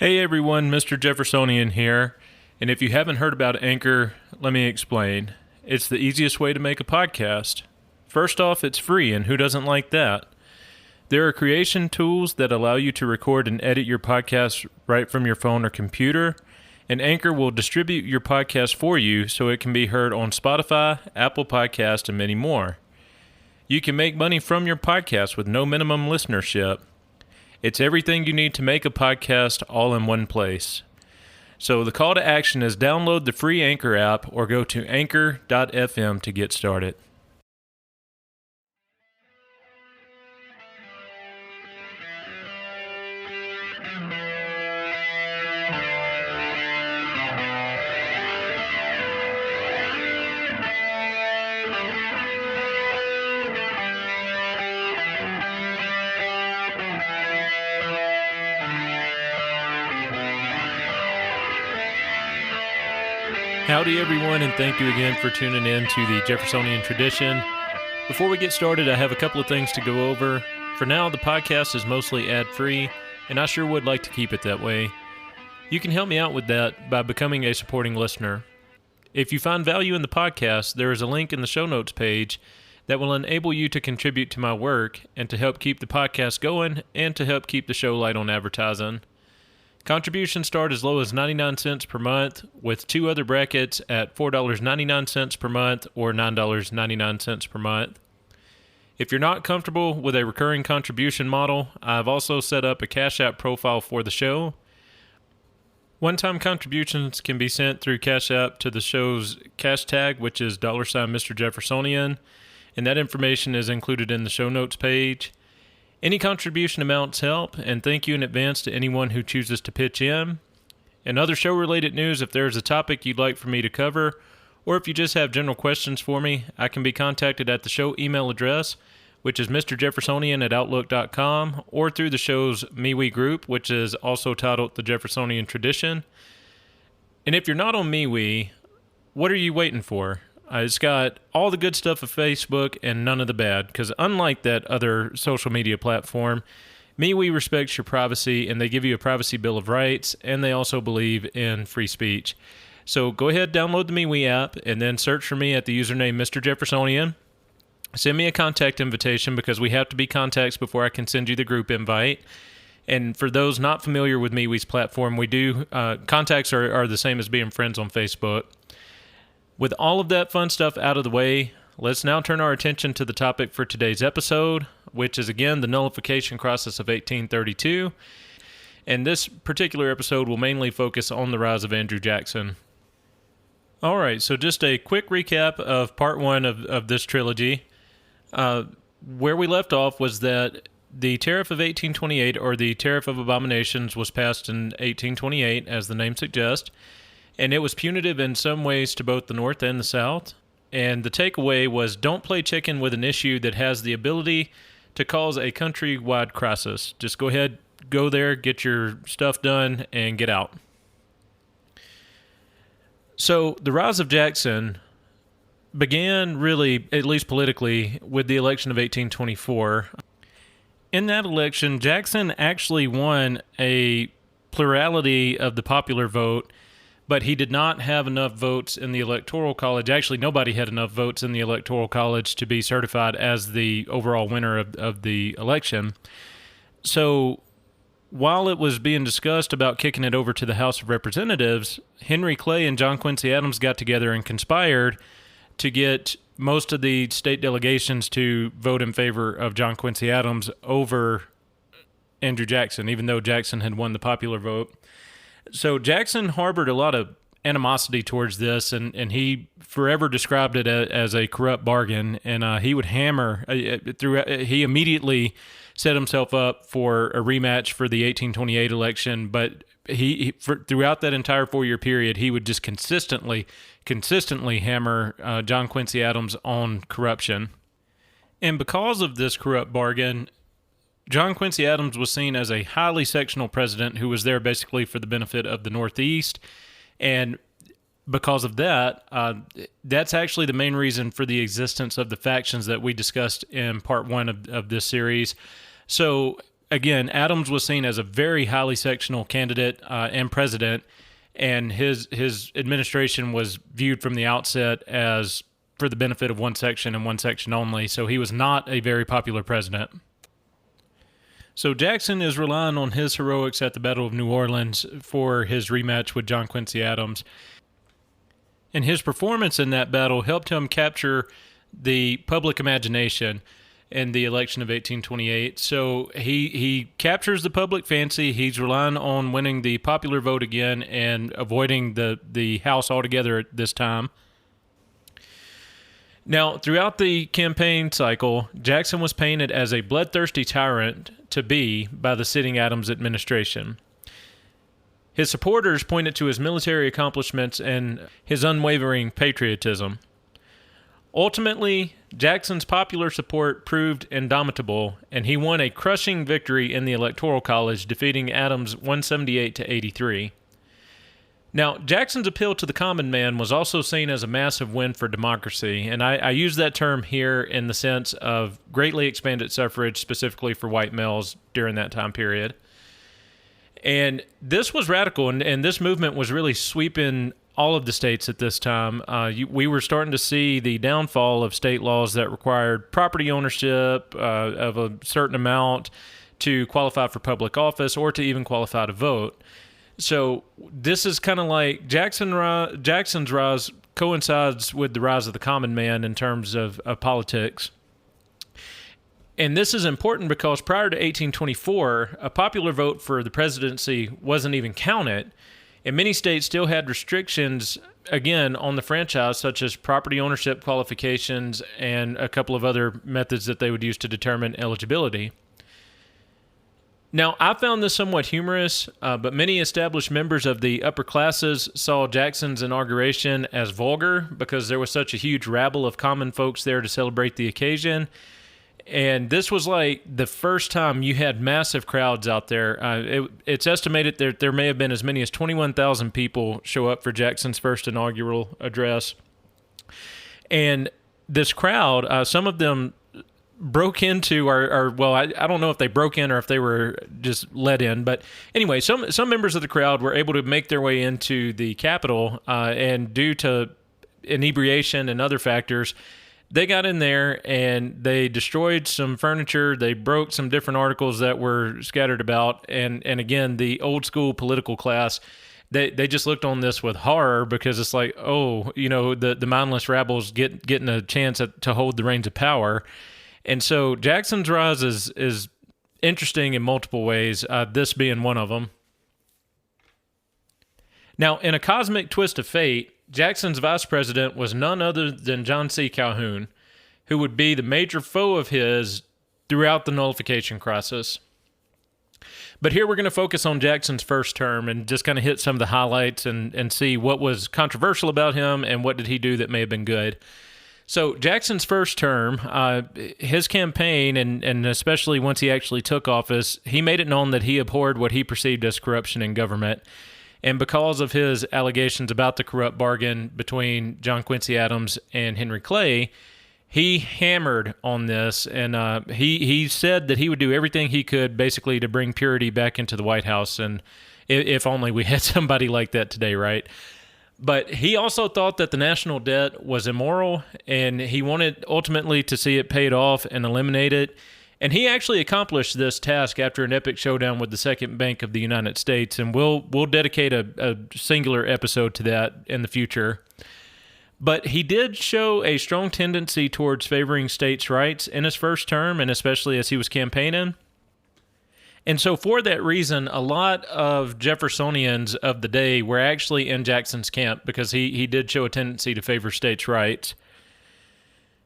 Hey everyone, Mr. Jeffersonian here, and if you haven't heard about Anchor, let me explain. It's the easiest way to make a podcast. First off, it's free, and who doesn't like that? There are creation tools that allow you to record and edit your podcast right from your phone or computer, and Anchor will distribute your podcast for you so it can be heard on Spotify, Apple Podcast, and many more. You can make money from your podcast with no minimum listenership. It's everything you need to make a podcast all in one place. So the call to action is download the free Anchor app or go to anchor.fm to get started. Howdy everyone, and thank you again for tuning in to the Jeffersonian Tradition. Before we get started, I have a couple of things to go over. For now, the podcast is mostly ad-free, and I sure would like to keep it that way. You can help me out with that by becoming a supporting listener. If you find value in the podcast, there is a link in the show notes page that will enable you to contribute to my work and to help keep the podcast going and to help keep the show light on advertising. Contributions start as low as 99 cents per month, with two other brackets at $4.99 per month or $9.99 per month. If you're not comfortable with a recurring contribution model, I've also set up a Cash App profile for the show. One-time contributions can be sent through Cash App to the show's cash tag, which is $Mr. Jeffersonian, and that information is included in the show notes page. Any contribution amounts help, and thank you in advance to anyone who chooses to pitch in. In other show-related news, if there is a topic you'd like for me to cover, or if you just have general questions for me, I can be contacted at the show email address, which is mrjeffersonian@outlook.com, or through the show's MeWe group, which is also titled The Jeffersonian Tradition. And if you're not on MeWe, what are you waiting for? It's got all the good stuff of Facebook and none of the bad, because unlike that other social media platform, MeWe respects your privacy, and they give you a privacy bill of rights, and they also believe in free speech. So go ahead, download the MeWe app, and then search for me at the username Mr. Jeffersonian. Send me a contact invitation, because we have to be contacts before I can send you the group invite. And for those not familiar with MeWe's platform, contacts are the same as being friends on Facebook. With all of that fun stuff out of the way, let's now turn our attention to the topic for today's episode, which is again the Nullification Crisis of 1832. And this particular episode will mainly focus on the rise of Andrew Jackson. All right, so just a quick recap of part one of this trilogy. Where we left off was that the Tariff of 1828, or the Tariff of Abominations, was passed in 1828, as the name suggests. And it was punitive in some ways to both the North and the South. And the takeaway was, don't play chicken with an issue that has the ability to cause a countrywide crisis. Just go ahead, go there, get your stuff done, and get out. So the rise of Jackson began really, at least politically, with the election of 1824. In that election, Jackson actually won a plurality of the popular vote, but he did not have enough votes in the Electoral College. Actually, nobody had enough votes in the Electoral College to be certified as the overall winner of the election. So while it was being discussed about kicking it over to the House of Representatives, Henry Clay and John Quincy Adams got together and conspired to get most of the state delegations to vote in favor of John Quincy Adams over Andrew Jackson, even though Jackson had won the popular vote. So Jackson harbored a lot of animosity towards this, and he forever described it as a corrupt bargain, and he would hammer he immediately set himself up for a rematch for the 1828 election, but throughout that entire 4-year period, he would just consistently hammer John Quincy Adams on corruption. And because of this corrupt bargain, John Quincy Adams was seen as a highly sectional president who was there basically for the benefit of the Northeast. And because of that, that's actually the main reason for the existence of the factions that we discussed in part one of this series. So again, Adams was seen as a very highly sectional candidate and president, and his administration was viewed from the outset as for the benefit of one section and one section only, so he was not a very popular president. So Jackson is relying on his heroics at the Battle of New Orleans for his rematch with John Quincy Adams. And his performance in that battle helped him capture the public imagination in the election of 1828. So he captures the public fancy. He's relying on winning the popular vote again and avoiding the House altogether at this time. Now, throughout the campaign cycle, Jackson was painted as a bloodthirsty tyrant to be by the sitting Adams administration. His supporters pointed to his military accomplishments and his unwavering patriotism. Ultimately, Jackson's popular support proved indomitable, and he won a crushing victory in the Electoral College, defeating Adams 178 to 83. Now, Jackson's appeal to the common man was also seen as a massive win for democracy, and I use that term here in the sense of greatly expanded suffrage specifically for white males during that time period. And this was radical, and this movement was really sweeping all of the states at this time. We were starting to see the downfall of state laws that required property ownership of a certain amount to qualify for public office or to even qualify to vote. So this is kind of like Jackson's rise coincides with the rise of the common man in terms of politics. And this is important because prior to 1824, a popular vote for the presidency wasn't even counted, and many states still had restrictions, again, on the franchise, such as property ownership qualifications and a couple of other methods that they would use to determine eligibility. Now, I found this somewhat humorous, but many established members of the upper classes saw Jackson's inauguration as vulgar because there was such a huge rabble of common folks there to celebrate the occasion. And this was like the first time you had massive crowds out there. It's estimated that there may have been as many as 21,000 people show up for Jackson's first inaugural address. And this crowd, some of them broke into I don't know if they broke in or if they were just let in, but anyway, some members of the crowd were able to make their way into the Capitol, and due to inebriation and other factors, they got in there and they destroyed some furniture. They broke some different articles that were scattered about, and again, the old school political class, they just looked on this with horror because it's like, oh, the mindless rabbles getting a chance to hold the reins of power. And so Jackson's rise is interesting in multiple ways, this being one of them. Now, in a cosmic twist of fate, Jackson's vice president was none other than John C. Calhoun, who would be the major foe of his throughout the Nullification Crisis. But here we're going to focus on Jackson's first term and just kind of hit some of the highlights and see what was controversial about him and what did he do that may have been good. So Jackson's first term, his campaign, and especially once he actually took office, he made it known that he abhorred what he perceived as corruption in government. And because of his allegations about the corrupt bargain between John Quincy Adams and Henry Clay, he hammered on this, and he said that he would do everything he could basically to bring purity back into the White House. And if only we had somebody like that today, right? But he also thought that the national debt was immoral, and he wanted ultimately to see it paid off and eliminated. And he actually accomplished this task after an epic showdown with the Second Bank of the United States, and we'll dedicate a singular episode to that in the future. But he did show a strong tendency towards favoring states' rights in his first term, and especially as he was campaigning. And so for that reason, a lot of Jeffersonians of the day were actually in Jackson's camp because he did show a tendency to favor states' rights.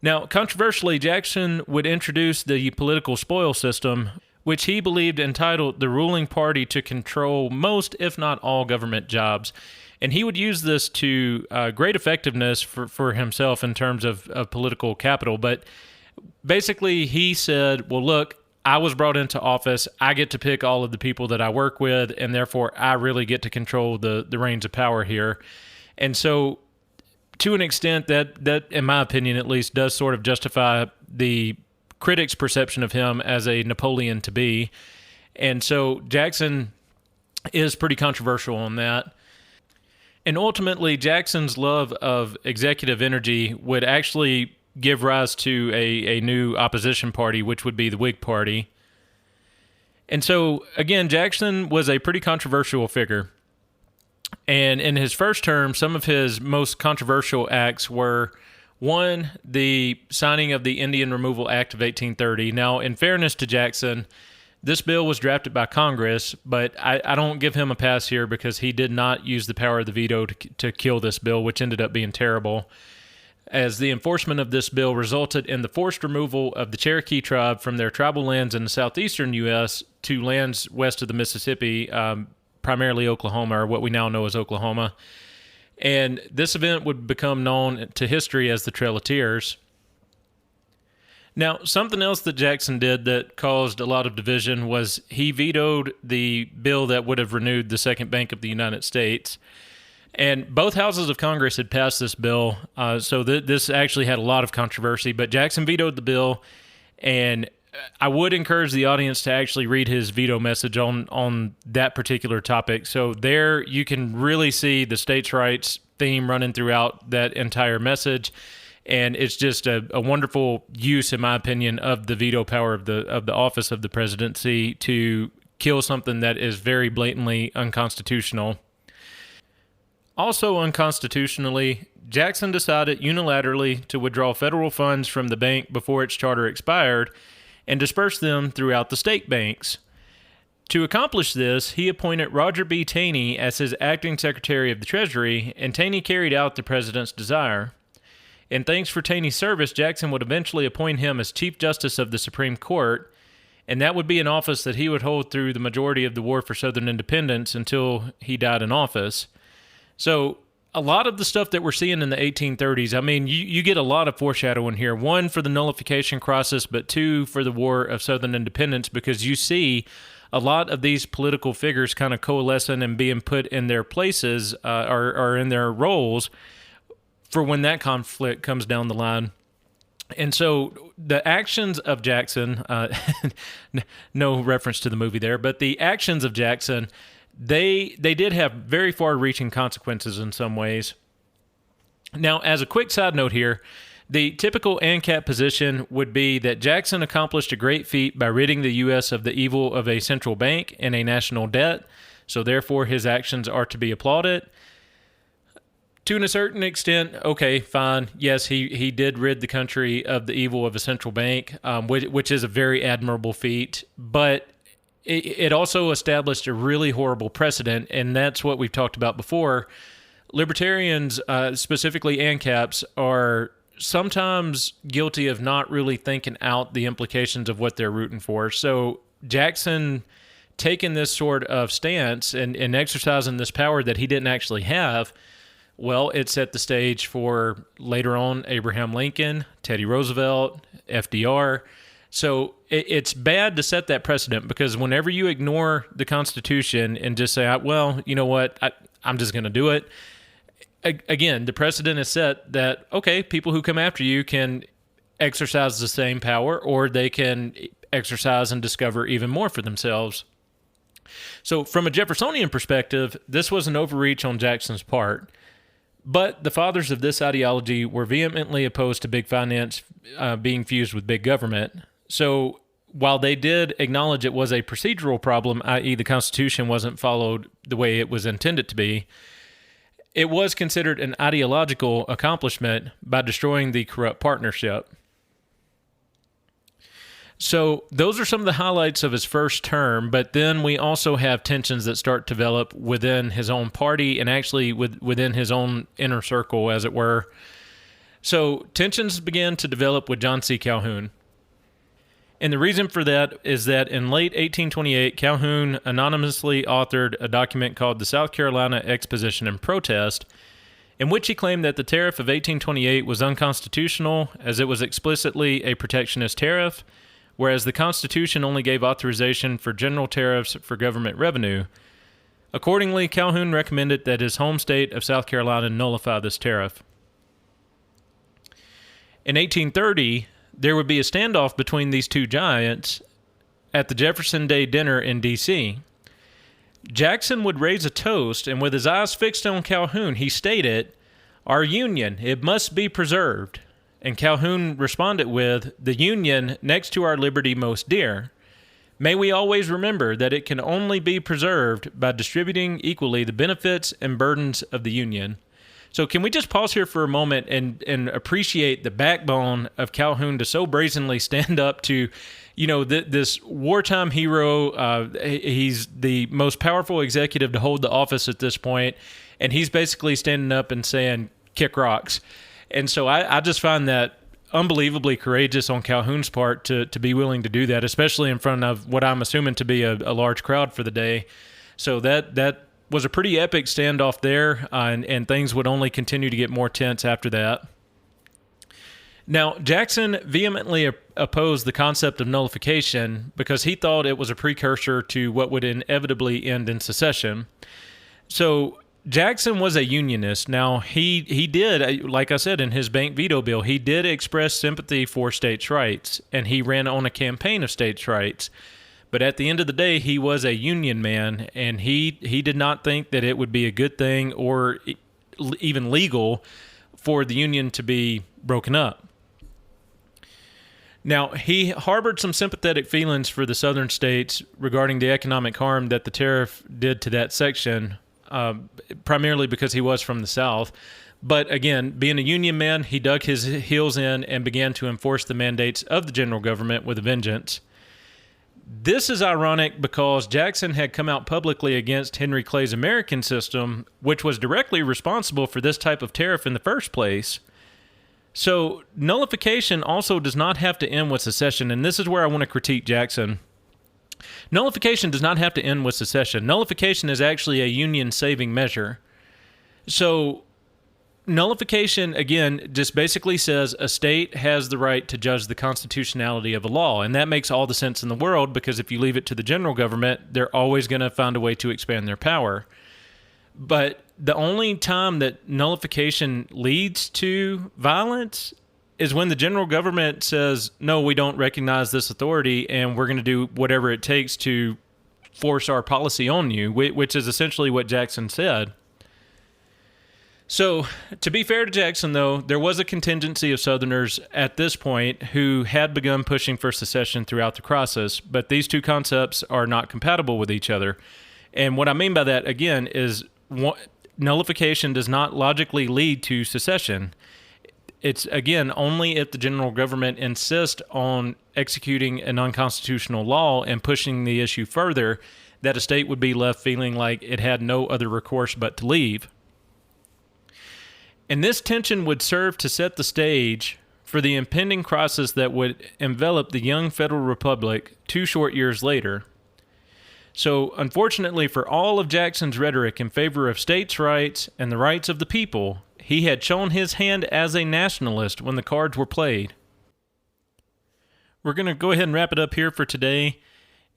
Now, controversially, Jackson would introduce the political spoil system, which he believed entitled the ruling party to control most, if not all, government jobs. And he would use this to great effectiveness for himself in terms of political capital. But basically, he said, well, look, I was brought into office. I get to pick all of the people that I work with, and therefore I really get to control the reins of power here. And so to an extent, that, in my opinion at least, does sort of justify the critics' perception of him as a Napoleon to be. And so Jackson is pretty controversial on that. And ultimately, Jackson's love of executive energy would actually give rise to a new opposition party, which would be the Whig Party. And so, again, Jackson was a pretty controversial figure. And in his first term, some of his most controversial acts were, one, the signing of the Indian Removal Act of 1830. Now, in fairness to Jackson, this bill was drafted by Congress, but I don't give him a pass here because he did not use the power of the veto to kill this bill, which ended up being terrible, as the enforcement of this bill resulted in the forced removal of the Cherokee tribe from their tribal lands in the southeastern U.S. to lands west of the Mississippi, primarily Oklahoma, or what we now know as Oklahoma. And this event would become known to history as the Trail of Tears. Now, something else that Jackson did that caused a lot of division was he vetoed the bill that would have renewed the Second Bank of the United States. And both houses of Congress had passed this bill, so this actually had a lot of controversy, but Jackson vetoed the bill, and I would encourage the audience to actually read his veto message on that particular topic. So there you can really see the states' rights theme running throughout that entire message, and it's just a wonderful use, in my opinion, of the veto power of the office of the presidency to kill something that is very blatantly unconstitutional. Also unconstitutionally, Jackson decided unilaterally to withdraw federal funds from the bank before its charter expired and disperse them throughout the state banks. To accomplish this, he appointed Roger B. Taney as his acting Secretary of the Treasury, and Taney carried out the president's desire. In thanks for Taney's service, Jackson would eventually appoint him as Chief Justice of the Supreme Court, and that would be an office that he would hold through the majority of the War for Southern Independence until he died in office. So a lot of the stuff that we're seeing in the 1830s, I mean, you get a lot of foreshadowing here. One, for the Nullification Crisis, but two, for the War of Southern Independence, because you see a lot of these political figures kind of coalescing and being put in their places or in their roles for when that conflict comes down the line. And so the actions of Jackson, no reference to the movie there, but the actions of Jackson, they did have very far-reaching consequences in some ways. Now, as a quick side note here, the typical ANCAP position would be that Jackson accomplished a great feat by ridding the U.S. of the evil of a central bank and a national debt, so therefore his actions are to be applauded. To a certain extent, okay, fine. Yes, he did rid the country of the evil of a central bank, which is a very admirable feat, but it also established a really horrible precedent, and that's what we've talked about before. Libertarians, specifically ANCAPs, are sometimes guilty of not really thinking out the implications of what they're rooting for. So Jackson taking this sort of stance and exercising this power that he didn't actually have, well, it set the stage for later on Abraham Lincoln, Teddy Roosevelt, FDR. So it's bad to set that precedent, because whenever you ignore the Constitution and just say, well, you know what, I'm just going to do it, again, the precedent is set that, okay, people who come after you can exercise the same power, or they can exercise and discover even more for themselves. So from a Jeffersonian perspective, this was an overreach on Jackson's part. But the fathers of this ideology were vehemently opposed to big finance being fused with big government. So while they did acknowledge it was a procedural problem, i.e. the Constitution wasn't followed the way it was intended to be, it was considered an ideological accomplishment by destroying the corrupt partnership. So those are some of the highlights of his first term, but then we also have tensions that start to develop within his own party and actually within his own inner circle, as it were. So tensions began to develop with John C. Calhoun. And the reason for that is that in late 1828, Calhoun anonymously authored a document called the South Carolina Exposition and Protest, in which he claimed that the tariff of 1828 was unconstitutional, as it was explicitly a protectionist tariff, whereas the Constitution only gave authorization for general tariffs for government revenue. Accordingly, Calhoun recommended that his home state of South Carolina nullify this tariff. In 1830, there would be a standoff between these two giants, at the Jefferson Day dinner in D.C. Jackson would raise a toast, and with his eyes fixed on Calhoun, he stated, "Our Union, it must be preserved." And Calhoun responded with, "The Union next to our liberty most dear. May we always remember that it can only be preserved by distributing equally the benefits and burdens of the Union." So can we just pause here for a moment and appreciate the backbone of Calhoun to so brazenly stand up to, this wartime hero. He's the most powerful executive to hold the office at this point, and he's basically standing up and saying, "Kick rocks." And so I just find that unbelievably courageous on Calhoun's part to be willing to do that, especially in front of what I'm assuming to be a large crowd for the day. So that was a pretty epic standoff there, and things would only continue to get more tense after that. Now, Jackson vehemently opposed the concept of nullification because he thought it was a precursor to what would inevitably end in secession. So Jackson was a Unionist. Now, he did, like I said, in his bank veto bill, he did express sympathy for states' rights, and he ran on a campaign of states' rights. But at the end of the day, he was a Union man, and he did not think that it would be a good thing or even legal for the Union to be broken up. Now, he harbored some sympathetic feelings for the southern states regarding the economic harm that the tariff did to that section, primarily because he was from the South. But again, being a Union man, he dug his heels in and began to enforce the mandates of the general government with a vengeance. This is ironic because Jackson had come out publicly against Henry Clay's American system, which was directly responsible for this type of tariff in the first place. So nullification also does not have to end with secession, and this is where I want to critique Jackson. Nullification does not have to end with secession. Nullification is actually a Union-saving measure. So nullification, again, just basically says a state has the right to judge the constitutionality of a law, and that makes all the sense in the world because if you leave it to the general government, they're always going to find a way to expand their power. But the only time that nullification leads to violence is when the general government says, "No, we don't recognize this authority, and we're going to do whatever it takes to force our policy on you," which is essentially what Jackson said. So, to be fair to Jackson, though, there was a contingency of Southerners at this point who had begun pushing for secession throughout the crisis, but these two concepts are not compatible with each other. And what I mean by that, again, is nullification does not logically lead to secession. It's, again, only if the general government insists on executing an unconstitutional law and pushing the issue further that a state would be left feeling like it had no other recourse but to leave. And this tension would serve to set the stage for the impending crisis that would envelop the young federal republic 2 short years later. So, unfortunately for all of Jackson's rhetoric in favor of states' rights and the rights of the people, he had shown his hand as a nationalist when the cards were played. We're going to go ahead and wrap it up here for today.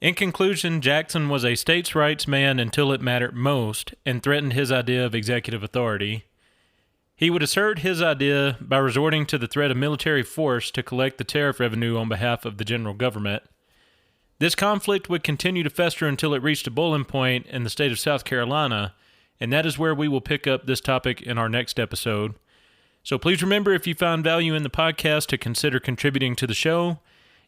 In conclusion, Jackson was a states' rights man until it mattered most and threatened his idea of executive authority. He would assert his idea by resorting to the threat of military force to collect the tariff revenue on behalf of the general government. This conflict would continue to fester until it reached a boiling point in the state of South Carolina, and that is where we will pick up this topic in our next episode. So please remember, if you found value in the podcast, to consider contributing to the show.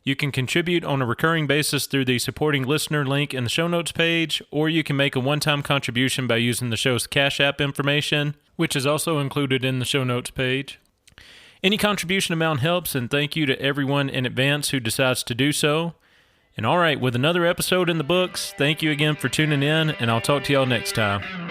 You can contribute on a recurring basis through the supporting listener link in the show notes page, or you can make a one-time contribution by using the show's Cash App information, which is also included in the show notes page. Any contribution amount helps, and thank you to everyone in advance who decides to do so. And all right, with another episode in the books, thank you again for tuning in, and I'll talk to y'all next time.